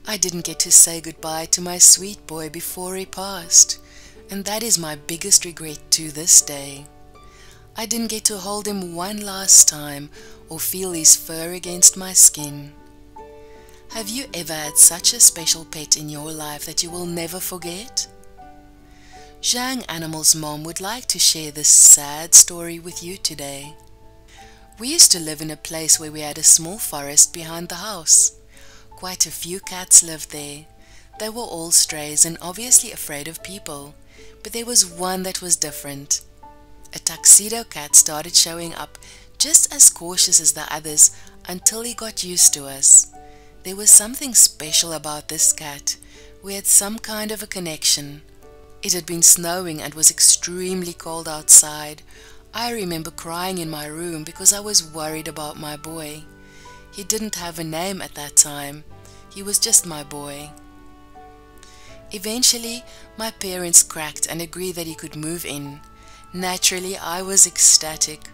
I didn't get to say goodbye to my sweet boy before he passed, and that is my biggest regret to this day. I didn't get to hold him one last time or feel his fur against my skin. Have you ever had such a special pet in your life that you will never forget? Jang Animals Mom would like to share this sad story with you today. We used to live in a place where we had a small forest behind the house. Quite a few cats lived there. They were all strays and obviously afraid of people, but there was one that was different. A tuxedo cat started showing up just as cautious as the others until he got used to us. There was something special about this cat. We had some kind of a connection. It had been snowing and was extremely cold outside. I remember crying in my room because I was worried about my boy. He didn't have a name at that time. He was just my boy. Eventually, my parents cracked and agreed that he could move in. Naturally, I was ecstatic.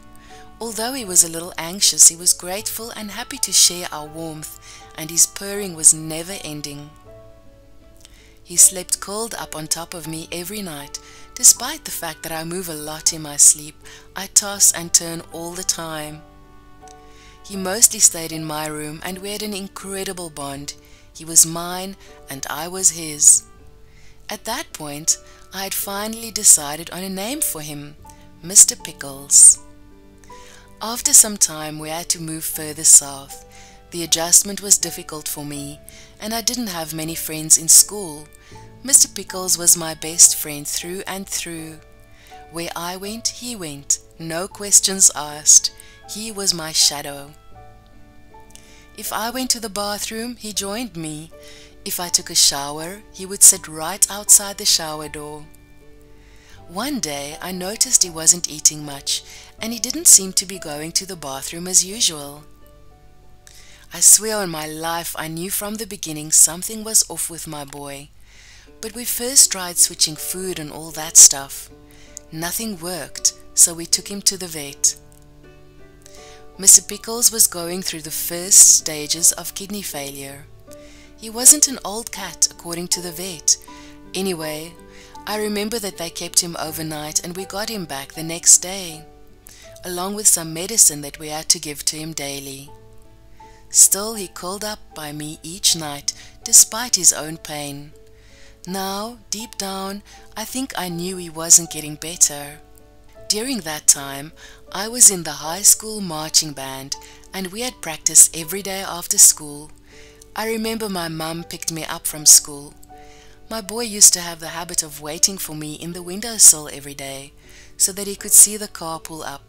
Although he was a little anxious, he was grateful and happy to share our warmth, and his purring was never ending. He slept curled up on top of me every night. Despite the fact that I move a lot in my sleep, I toss and turn all the time. He mostly stayed in my room and we had an incredible bond. He was mine and I was his. At that point, I had finally decided on a name for him, Mr. Pickles. After some time, we had to move further south. The adjustment was difficult for me, and I didn't have many friends in school. Mr. Pickles was my best friend through and through. Where I went, he went. No questions asked. He was my shadow. If I went to the bathroom, he joined me. If I took a shower, he would sit right outside the shower door. One day, I noticed he wasn't eating much, and he didn't seem to be going to the bathroom as usual. I swear on my life I knew from the beginning something was off with my boy. But we first tried switching food and all that stuff. Nothing worked, so we took him to the vet. Mr. Pickles was going through the first stages of kidney failure. He wasn't an old cat, according to the vet. Anyway, I remember that they kept him overnight and we got him back the next day, along with some medicine that we had to give to him daily. Still, he curled up by me each night, despite his own pain. Now, deep down, I think I knew he wasn't getting better. During that time, I was in the high school marching band, and we had practice every day after school. I remember my mum picked me up from school. My boy used to have the habit of waiting for me in the windowsill every day, so that he could see the car pull up.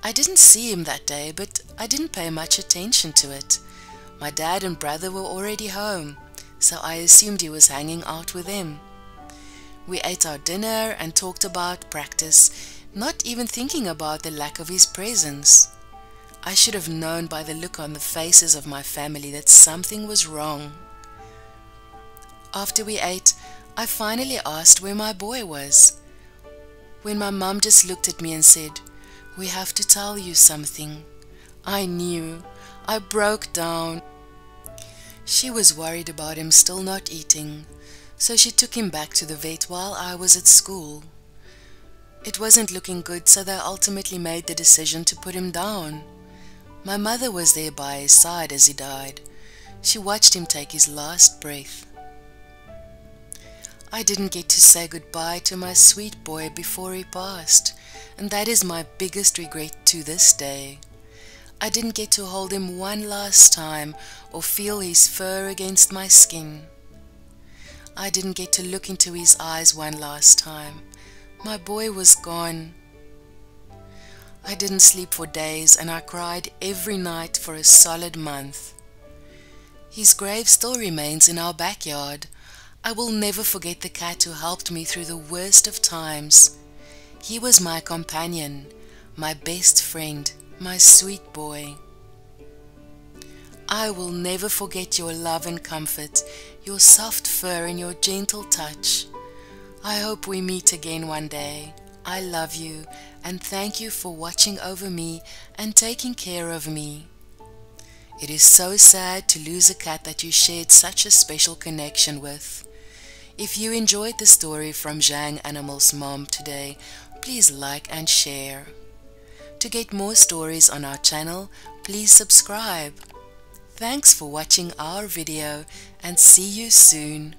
I didn't see him that day, but I didn't pay much attention to it. My dad and brother were already home, so I assumed he was hanging out with them. We ate our dinner and talked about practice, not even thinking about the lack of his presence. I should have known by the look on the faces of my family that something was wrong. After we ate, I finally asked where my boy was, when my mum just looked at me and said, "We have to tell you something." I knew. I broke down. She was worried about him still not eating, so she took him back to the vet while I was at school. It wasn't looking good, so they ultimately made the decision to put him down. My mother was there by his side as he died. She watched him take his last breath. I didn't get to say goodbye to my sweet boy before he passed, and that is my biggest regret to this day. I didn't get to hold him one last time or feel his fur against my skin. I didn't get to look into his eyes one last time. My boy was gone. I didn't sleep for days and I cried every night for a solid month. His grave still remains in our backyard. I will never forget the cat who helped me through the worst of times. He was my companion, my best friend, my sweet boy. I will never forget your love and comfort, your soft fur and your gentle touch. I hope we meet again one day. I love you and thank you for watching over me and taking care of me. It is so sad to lose a cat that you shared such a special connection with. If you enjoyed the story from Jang Animals Mom today, please like and share. To get more stories on our channel, please subscribe. Thanks for watching our video and see you soon.